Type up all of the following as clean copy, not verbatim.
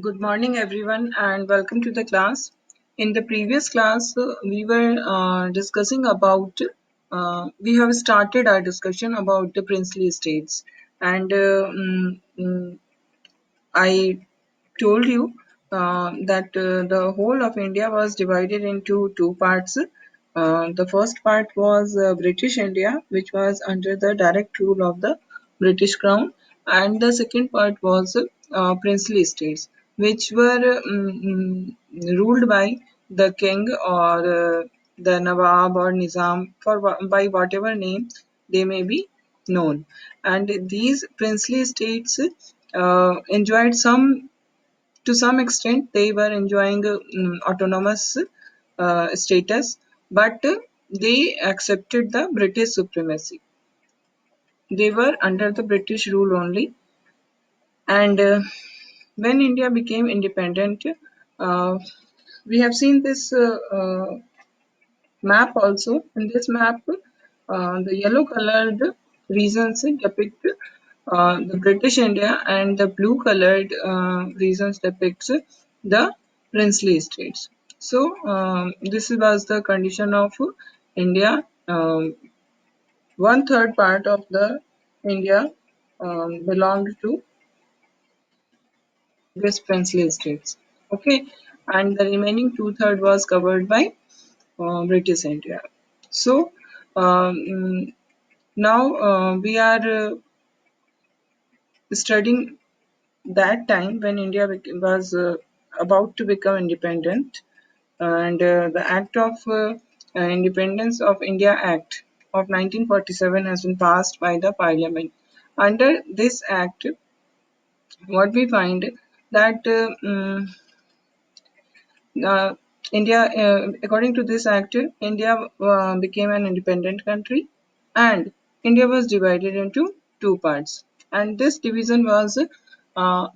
Good morning, everyone, and welcome to the class. In the previous class, we were discussing about, we have started our discussion about the princely states, and I told you that the whole of India was divided into two parts. The first part was British India, which was under the direct rule of the British Crown, and the second part was princely states, which were ruled by the king or the Nawab or Nizam, by whatever name they may be known. And these princely states enjoyed some extent they were enjoying autonomous status, but they accepted the British supremacy. They were under the British rule only, and when India became independent, uh, we have seen this map also. In this map, the yellow colored regions depict the British India, and the blue colored regions depicts the princely states. So this was the condition of India. One third part of the India belonged to this princely states. Okay, and the remaining two third was covered by British India. So um, now we are studying that time when India was about to become independent, and the Act of Independence of India Act of 1947 has been passed by the Parliament. Under this act, what we find that uh, India, according to this act, India became an independent country, and India was divided into two parts. And this division was of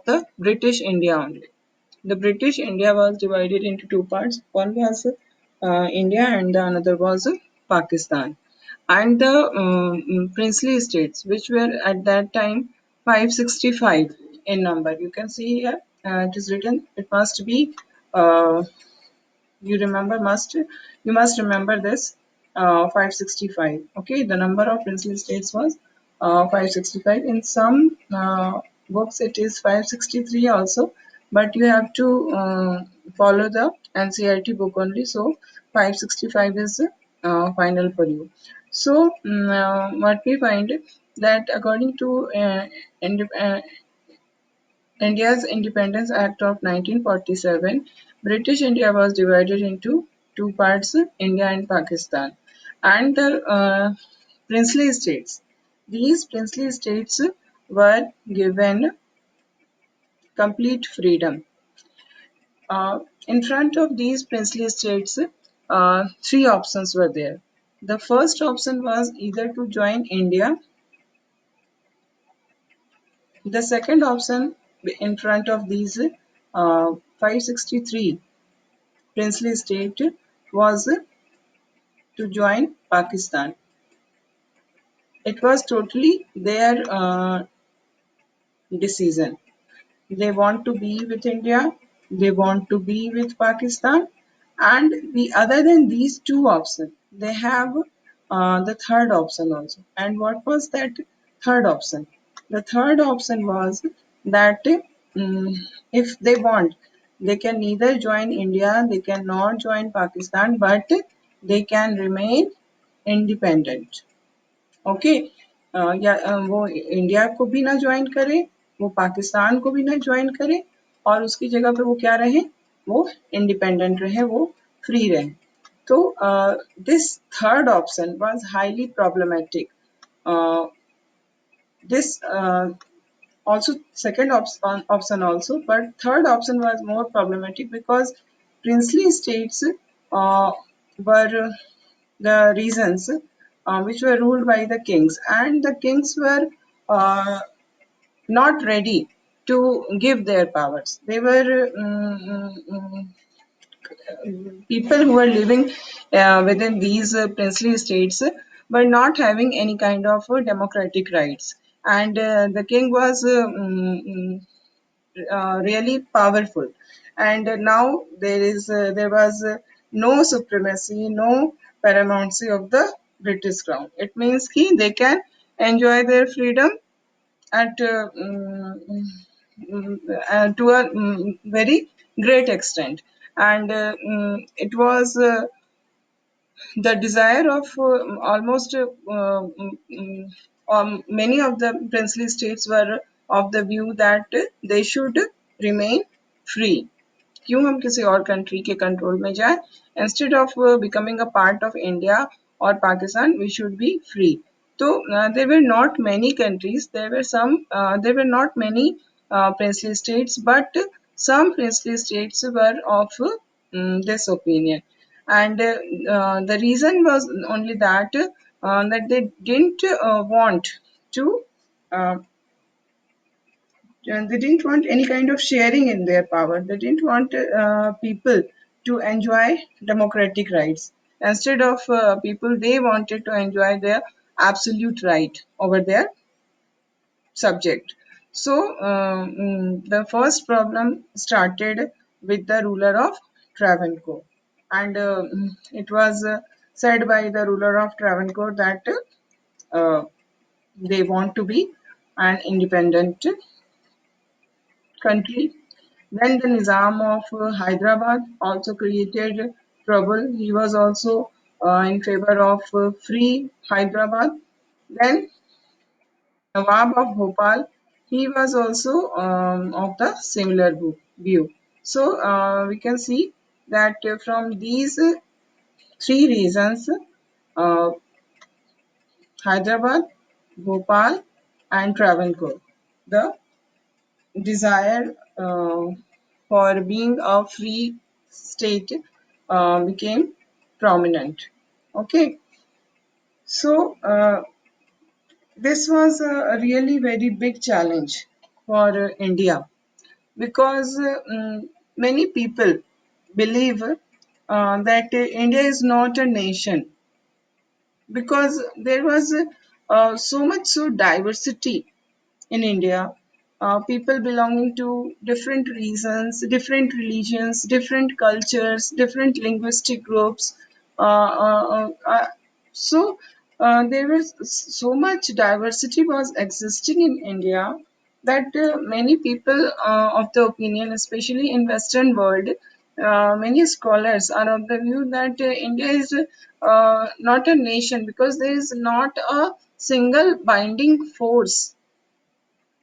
the British India only. The British India was divided into two parts. One was India, and the another was Pakistan. And the princely states, which were at that time 565 in number. You can see here it is written. It must be uh, you remember must you must remember this 565. Okay, the number of princely states was 565. In some books it is 563 also, but you have to follow the NCERT book only. So 565 is final for you. So what we find that according to India's Independence Act of 1947, British India was divided into two parts, India and Pakistan, and the princely states. These princely states were given complete freedom. In front of these princely states, three options were there. The first option was either to join India. The second option in front of these 563 princely state was to join Pakistan. It was totally their decision. They want to be with India, they want to be with Pakistan, and other than these two options, they have the third option also. And what was that third option? The third option was that if they want, they can neither join India, they cannot join Pakistan, but they can remain independent. Okay या वो India को भी ना join करे, वो पाकिस्तान को भी ना ज्वाइन करे, और उसकी जगह पे वो क्या रहे, वो इंडिपेंडेंट रहे, वो फ्री रहे. तो this third option was highly problematic. This also second option also, but third option was more problematic because princely states were the regions which were ruled by the kings, and the kings were not ready to give their powers. They were people who were living within these princely states were not having any kind of democratic rights, and the king was really powerful. And now there was no supremacy, no paramountcy of the British crown. It means ki they can enjoy their freedom at to a very great extent. And it was the desire of almost many of the princely states were of the view that they should remain free. क्यों हम किसी और country के control में जाए, instead of becoming a part of India और Pakistan we should be free. तो there were not many countries, there were not many princely states, but some princely states were of this opinion. And the reason was only that they didn't want to uh, they didn't want any kind of sharing in their power. They didn't want people to enjoy democratic rights. Instead of people, they wanted to enjoy their absolute right over their subject. So the first problem started with the ruler of Travancore, and it was said by the ruler of Travancore that uh, they want to be an independent country. Then the Nizam of Hyderabad also created trouble. He was also in favor of free Hyderabad. Then Nawab of Bhopal, he was also of the similar view. So we can see that from these three reasons, uh, Hyderabad, Bhopal, and Travancore, the desire for being a free state became prominent. Okay, so this was a really very big challenge for India, because many people believe that India is not a nation, because there was so much so diversity in India, people belonging to different reasons, different religions, different cultures, different linguistic groups. Uh, so there was so much diversity was existing in India that many people of the opinion, especially in Western world, many scholars are of the view that India is not a nation, because there is not a single binding force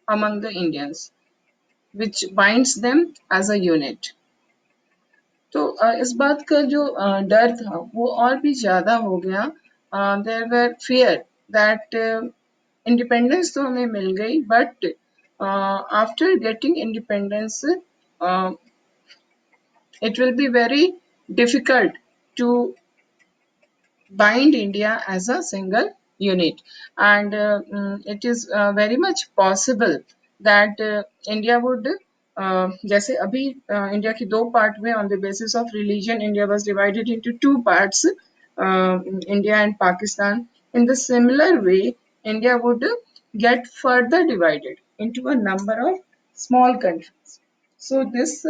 among the Indians, which binds them as a unit. तो इस बात का जो डर था वो और भी ज़्यादा हो गया. There were fear that independence तो हमें मिल गई, but after getting independence it will be very difficult to bind India as a single unit. And it is very much possible that India would जैसे अभी इंडिया की दो part में on the basis of religion India was divided into two parts, India and Pakistan. In the similar way, India would get further divided into a number of small countries. So this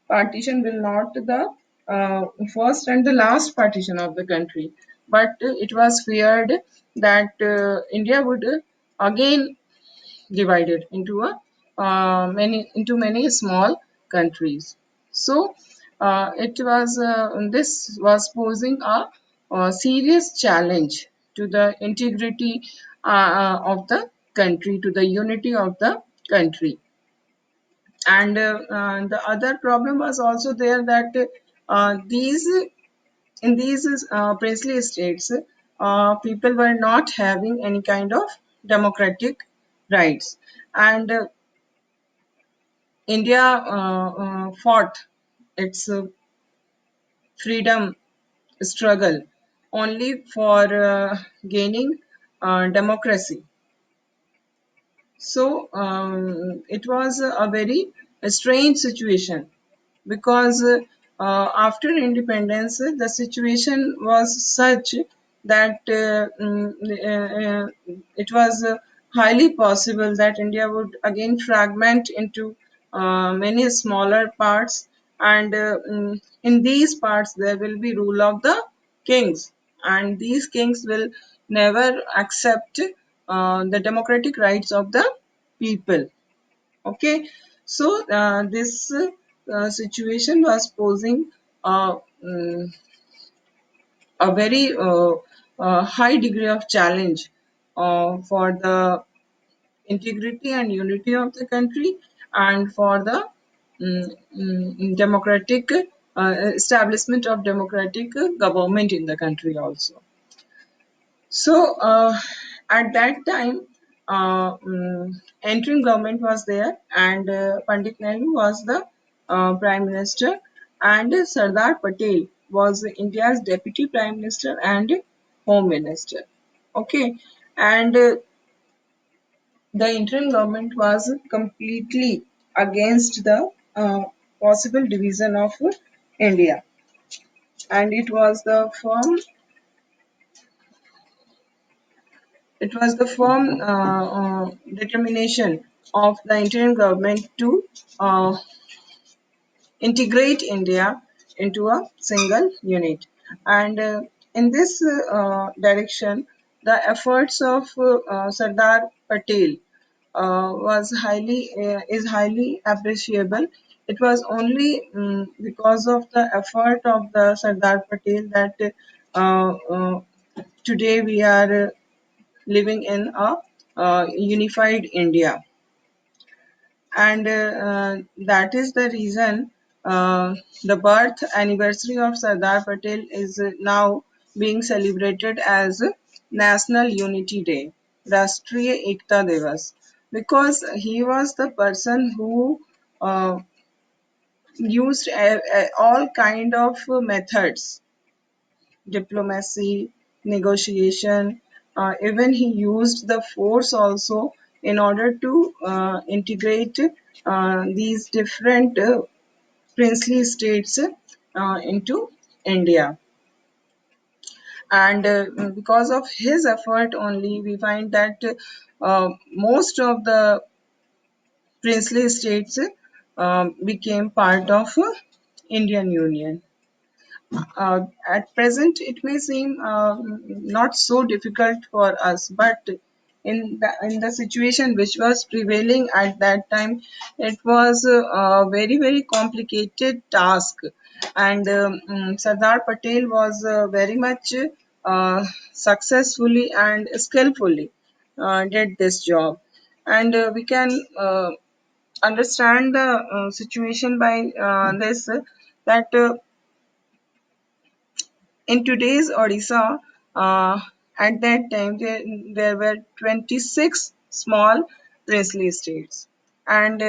partition will not the first and the last partition of the country, but it was feared that India would again divided into a many small countries. So it was this was posing a serious challenge to the integrity of the country, to the unity of the country. And the other problem was also there that these in these princely estates, people were not having any kind of democratic rights. And India fought its freedom struggle only for gaining democracy. So it was a very strange situation, because after independence, the situation was such that it was highly possible that India would again fragment into many smaller parts, and in these parts there will be rule of the kings, and these kings will never accept the democratic rights of the people. Okay, so this situation was posing mm, a very high degree of challenge for the integrity and unity of the country, and for the democratic establishment of democratic government in the country also. So at that time, interim government was there, and Pandit Nehru was the prime minister, and Sardar Patel was India's deputy prime minister and home minister. Okay, and the interim government was completely against the possible division of India, and it was the firm determination of the interim government to uh, integrate India into a single unit. And in this direction, the efforts of Sardar Patel was highly appreciable. It was only because of the effort of the Sardar Patel that today we are living in a unified India, and that is the reason the birth anniversary of Sardar Patel is now being celebrated as National Unity Day, Rashtriya Ekta Divas, because he was the person who used all kind of methods, diplomacy, negotiation. Even he used the force also in order to integrate these different princely states into India. And because of his effort only, we find that most of the princely states became part of Indian Union. At present, it may seem not so difficult for us, but in the situation which was prevailing at that time, it was a very complicated task, and Sardar Patel was very much successfully and skillfully did this job, and we can understand the situation by this, that in today's Odisha, at that time there were 26 small princely states, and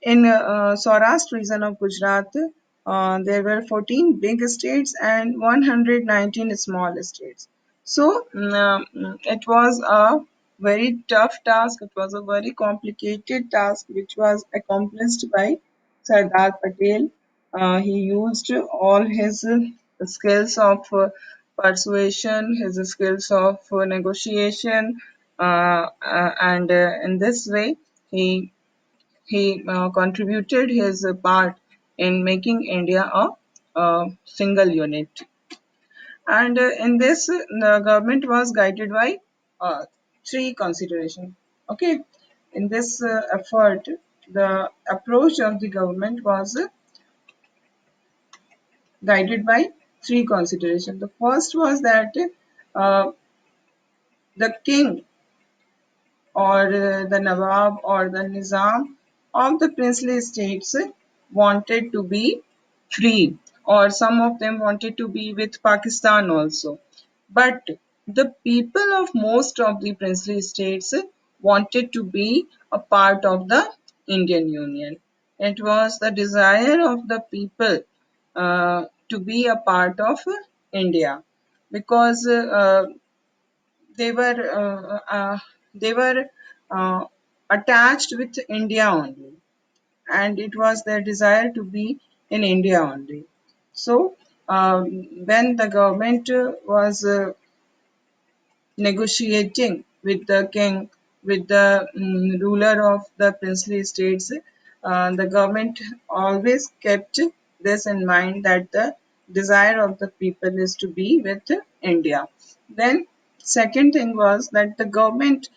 in Saurashtra region of Gujarat, there were 14 big states and 119 small states. So it was a very tough task. It was a very complicated task which was accomplished by Sardar Patel. He used all his skills of persuasion, his skills of negotiation, and in this way he contributed his part in making India a single unit. And in this, the government was guided by three considerations. Okay, in this effort, the approach of the government was guided by three considerations. The first was that uh, the king, or the Nawab or the Nizam of the princely states wanted to be free, or some of them wanted to be with Pakistan also. But the people of most of the princely states wanted to be a part of the Indian Union. It was the desire of the people to be a part of India, because they were they were uh, attached with India only, and it was their desire to be in India only. So when the government was negotiating with the king, with the ruler of the princely states, the government always kept this in mind that the desire of the people is to be with India. Then, second thing was that the government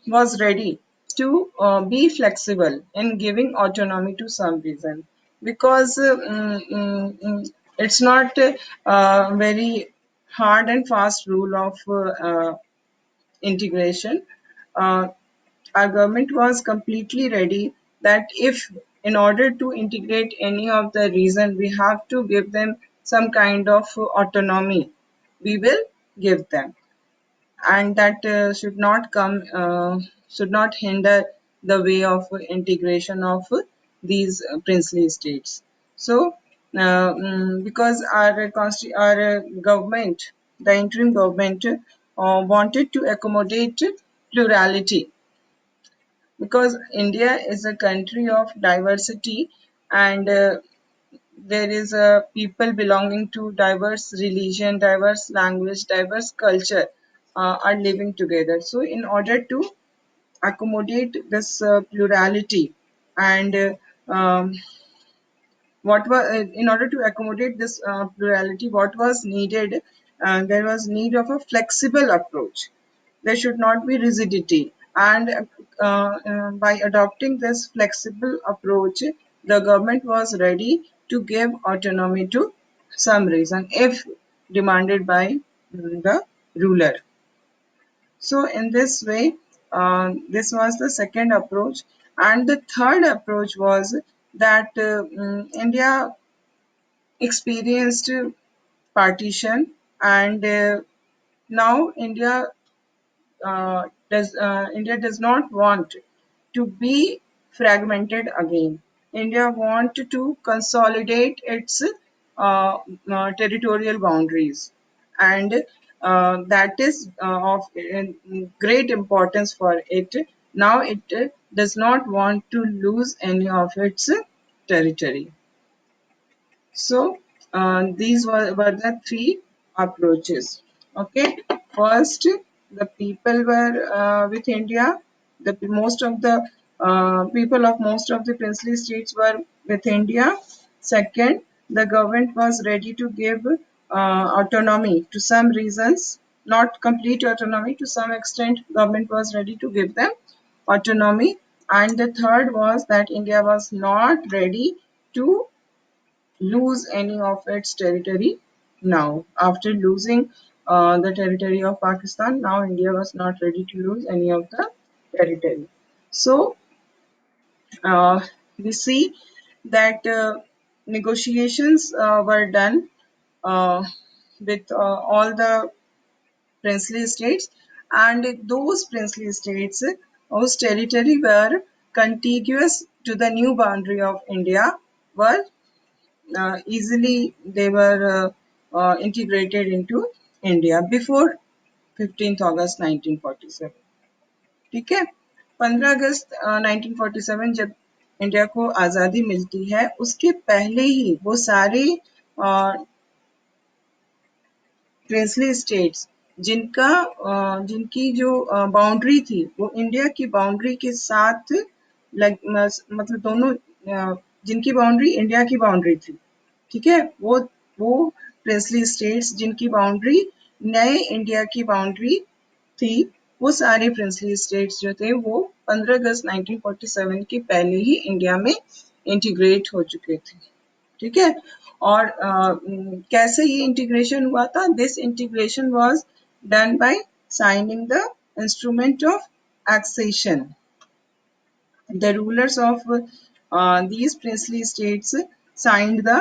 was ready to be flexible in giving autonomy to some reason, because it's not a very hard and fast rule of integration. Uh, our government was completely ready that if in order to integrate any of the region we have to give them some kind of autonomy, we will give them, and that should not hinder the way of integration of these princely states. So because our government, the interim government, wanted to accommodate plurality, because India is a country of diversity, and there is a people belonging to diverse religion, diverse language, diverse culture are living together. So, in order to accommodate this plurality, and what was in order to accommodate this plurality, what was needed? There was need of a flexible approach. There should not be rigidity, and by adopting this flexible approach, the government was ready to give autonomy to some reason if demanded by the ruler. So in this way, this was the second approach, and the third approach was that India experienced partition, and now India does not want to be fragmented again. India want to consolidate its territorial boundaries, and that is of great importance for it. Now it does not want to lose any of its territory. So were the three approaches. Okay, first the people were with India. The most of the people of most of the princely states were with India. Second, the government was ready to give autonomy to some reasons, not complete autonomy. To some extent, government was ready to give them autonomy. And the third was that India was not ready to lose any of its territory now. After losing the territory of Pakistan, now India was not ready to lose any of the territory. So uh, we see that negotiations were done uh, with all the princely states, and those princely states whose territory were contiguous to the new boundary of India were easily they were integrated into India before 15th August 1947. ठीक है, 15 अगस्त 1947 जब India को आज़ादी मिलती है, उसके पहले ही वो सारे प्रिंसली स्टेट्स जिनकी जो बाउंड्री थी वो इंडिया की बाउंड्री के साथ मतलब दोनों जिनकी बाउंड्री इंडिया की बाउंड्री थी, ठीक है, वो प्रिंसली स्टेट्स जिनकी बाउंड्री नए इंडिया की बाउंड्री थी, वो सारे प्रिंसली स्टेट्स जो थे वो 15 अगस्त 1947 के पहले ही इंडिया में इंटीग्रेट हो चुके थे। ठीक है, और कैसे ये इंटीग्रेशन हुआ था? This integration was done by signing the instrument of accession. The rulers of these princely states signed the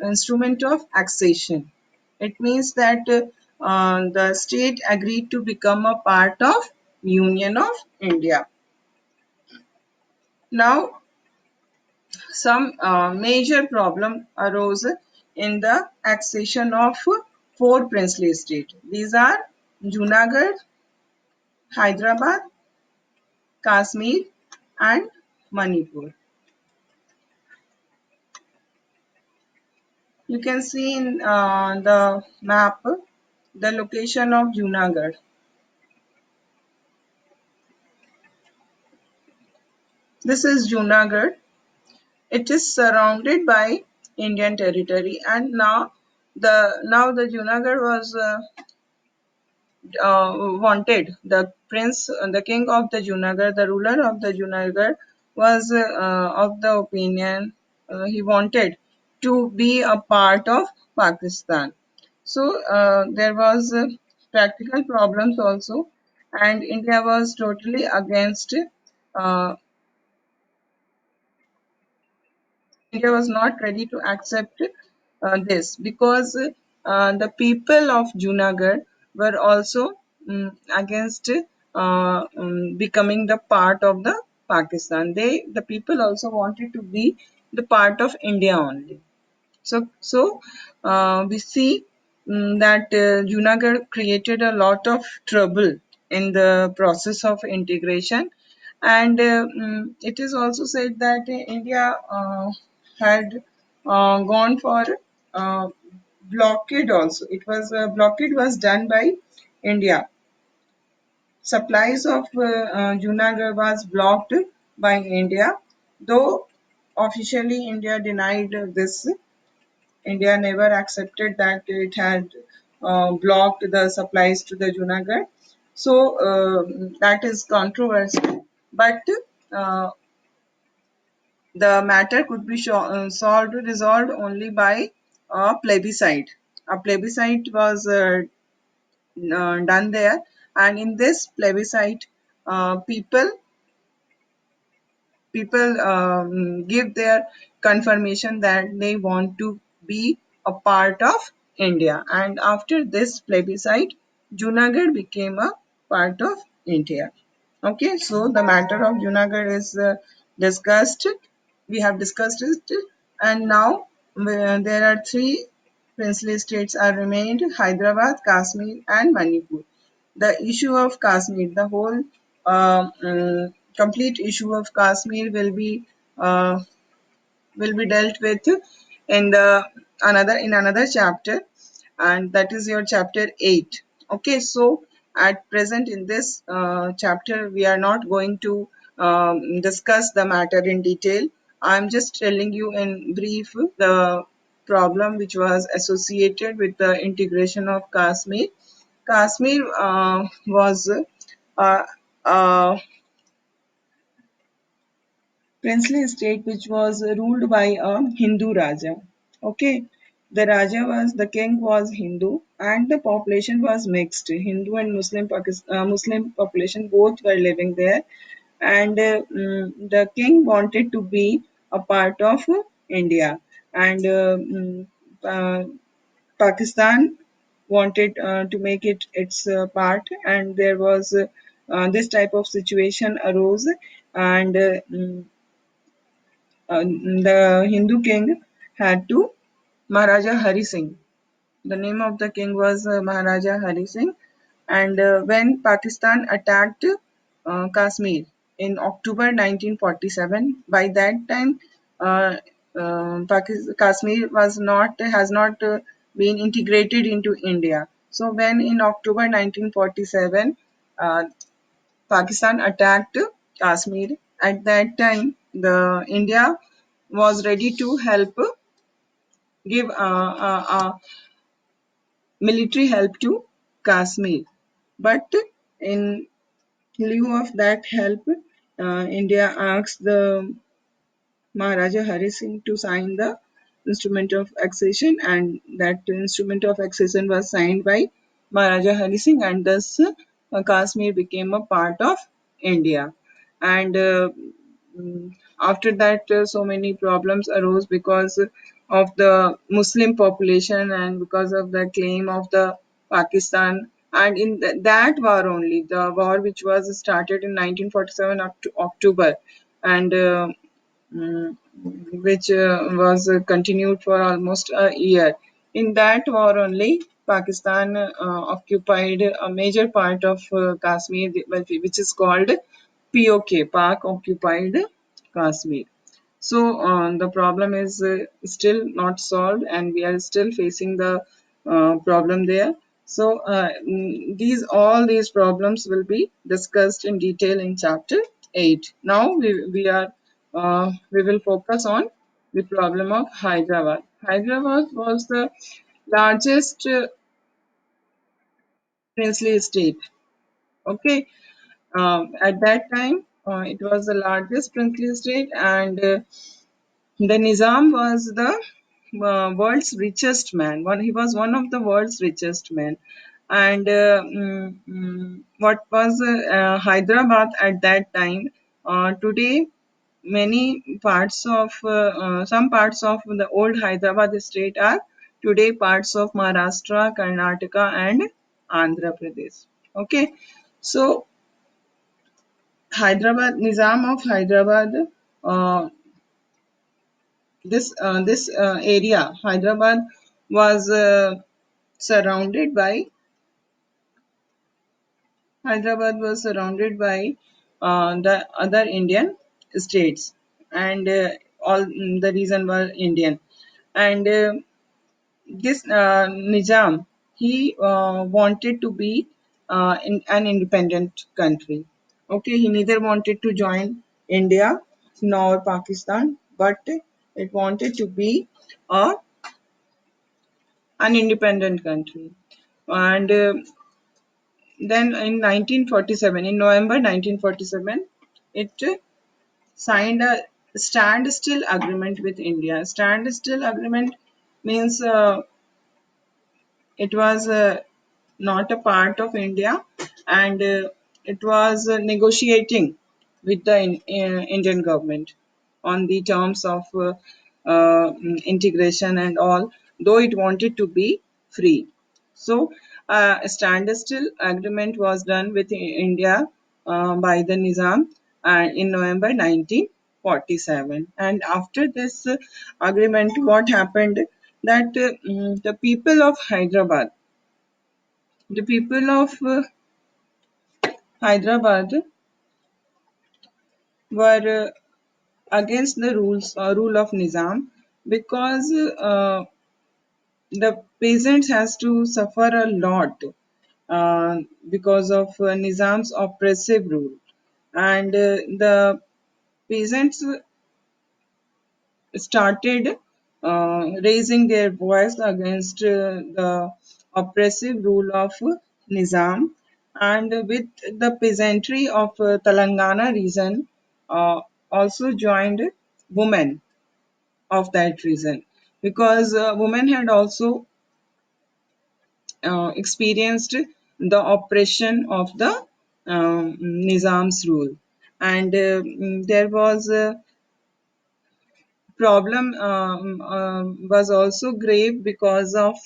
instrument of accession. It means that the state agreed to become a part of Union of India. Now, some major problem arose in the accession of four princely states. These are Junagadh, Hyderabad, Kashmir, and Manipur. You can see in the map the location of Junagadh. This is Junagadh. It is surrounded by Indian territory, and now the Junagadh was wanted. The prince, the king of the Junagadh, the ruler of the Junagadh, was of the opinion he wanted to be a part of Pakistan. So there was practical problems also, and India was totally against. Uh, India was not ready to accept this because the people of Junagadh were also against becoming the part of the Pakistan. The people also wanted to be the part of India only. So we see that Junagadh created a lot of trouble in the process of integration, and it is also said that India had gone for uh, blockade. Also, it was blockade was done by India. Supplies of Junagadh was blocked by India, though officially India denied this. India never accepted that it had blocked the supplies to the Junagadh. So that is controversial. But uh, the matter could be resolved only by a plebiscite. A plebiscite was done there, and in this plebiscite, people give their confirmation that they want to be a part of India. And after this plebiscite, Junagadh became a part of India. Okay, so the matter of Junagadh is discussed. We have discussed it, and now there are three princely states are remained: Hyderabad, Kashmir, and Manipur. The issue of Kashmir, the whole complete issue of Kashmir uh, will be dealt with in the another chapter, and that is your chapter 8. Okay, so at present in this chapter we are not going to discuss the matter in detail. I'm just telling you in brief the problem which was associated with the integration of Kashmir. Kashmir was uh, uh, princely state which was ruled by a Hindu Raja. Okay, the king was Hindu, and the population was mixed. Hindu and Muslim population both were living there, and the king wanted to be a part of India, and uh, Pakistan wanted to make it its part, and there was this type of situation arose, and the Hindu king had to Maharaja Hari Singh. The name of the king was Maharaja Hari Singh. And when Pakistan attacked Kashmir in October 1947, by that time Kashmir was not has not been integrated into India. So when in October 1947 Pakistan attacked Kashmir, at that time the India was ready to help give military help to Kashmir. But in lieu of that help, India asked the Maharaja Hari Singh to sign the instrument of accession, and that instrument of accession was signed by Maharaja Hari Singh, and thus Kashmir became a part of India. And after that, so many problems arose because of the Muslim population and because of the claim of the Pakistan. And in that war only, the war which was started in 1947 October, and which was continued for almost a year. In that war only, Pakistan occupied a major part of Kashmir, which is called POK, Pak Occupied Kashmir. So the problem is still not solved, and we are still facing the problem there. So these all these problems will be discussed in detail in chapter 8. Now we will focus on the problem of Hyderabad. Hyderabad was the largest princely state. Okay, at that time it was the largest princely state, and the Nizam was the world's richest man. He was one of the world's richest men. And what was Hyderabad at that time? Today, many parts of some parts of the old Hyderabad state are today parts of Maharashtra, Karnataka, and Andhra Pradesh. Okay, so Hyderabad, Nizam of Hyderabad, uh, this area, Hyderabad, was surrounded by Hyderabad was surrounded by the other Indian states, and all the reason was Indian. And this Nizam, he wanted to be an independent country. Okay, he neither wanted to join India nor Pakistan, but it wanted to be a an independent country. And then in 1947, in November 1947, it signed a standstill agreement with India. Standstill agreement means it was not a part of India, and it was negotiating with the Indian government on the terms of integration and all, though it wanted to be free. So, a standstill agreement was done with India by the Nizam in November 1947. And after this agreement, what happened? That the people of Hyderabad, the people of Hyderabad were against the rule of Nizam, because the peasants has to suffer a lot because of Nizam's oppressive rule, and the peasants started raising their voice against the oppressive rule of Nizam, and with the peasantry of Telangana region also joined women of that region, because women had also experienced the oppression of the Nizam's rule, and there was problem was also grave because of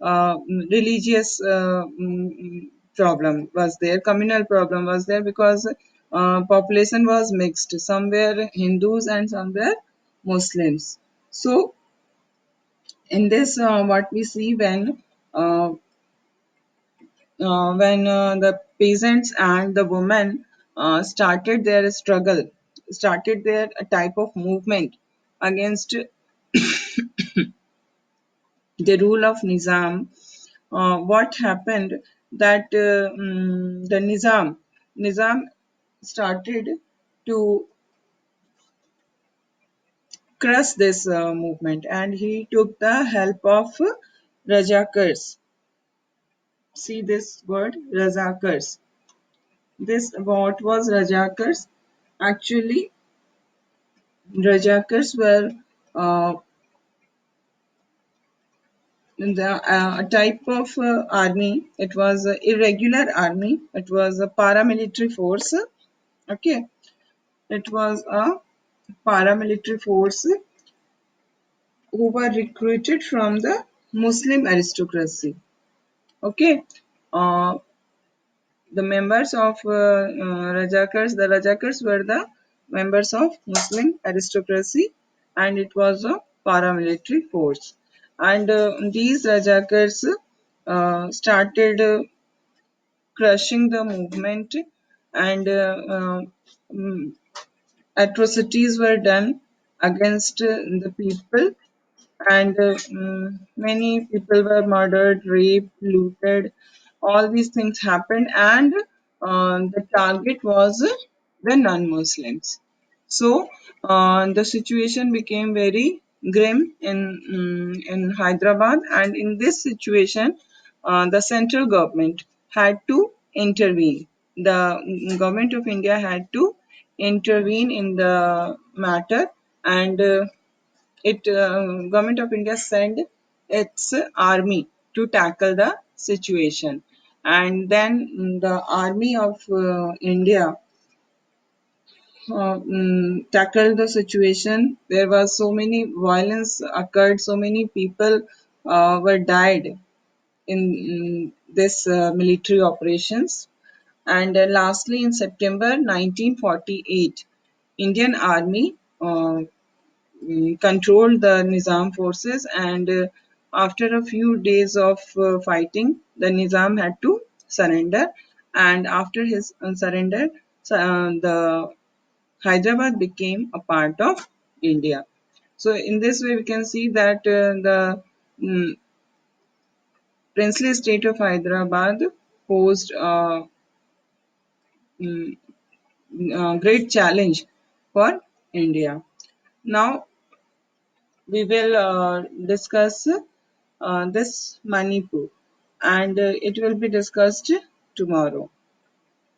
religious problem was there, communal problem was there, because population was mixed, somewhere Hindus and somewhere Muslims. So in this what we see uh, when the peasants and the women started their struggle, started their type of movement against the rule of Nizam, what happened that the Nizam started to crush this movement, and he took the help of Rajakars. See this word, Rajakars. This what was Rajakars? Actually, Rajakars were uh, a type of army. It was a irregular army. It was a paramilitary force. Okay, it was a paramilitary force who were recruited from the Muslim aristocracy. Okay, uh, the members of the Rajakars were the members of Muslim aristocracy, and it was a paramilitary force. And these Rajakars started crushing the movement, and mm, atrocities were done against the people, and many people were murdered, raped, looted. All these things happened, and the target was the non-Muslims. So the situation became very grim in Hyderabad, and in this situation, the central government had to intervene. The government of India had to intervene in the matter, and it government of India sent its army to tackle the situation, and then the army of India tackled the situation. There was so many violence occurred, so many people were died in this military operations. And lastly, in September 1948, Indian Army controlled the Nizam forces, and after a few days of fighting, the Nizam had to surrender. And after his surrender, the Hyderabad became a part of India. So in this way, we can see that the mm, princely state of Hyderabad posed a mm, great challenge for India. Now we will discuss this Manipur, and it will be discussed tomorrow.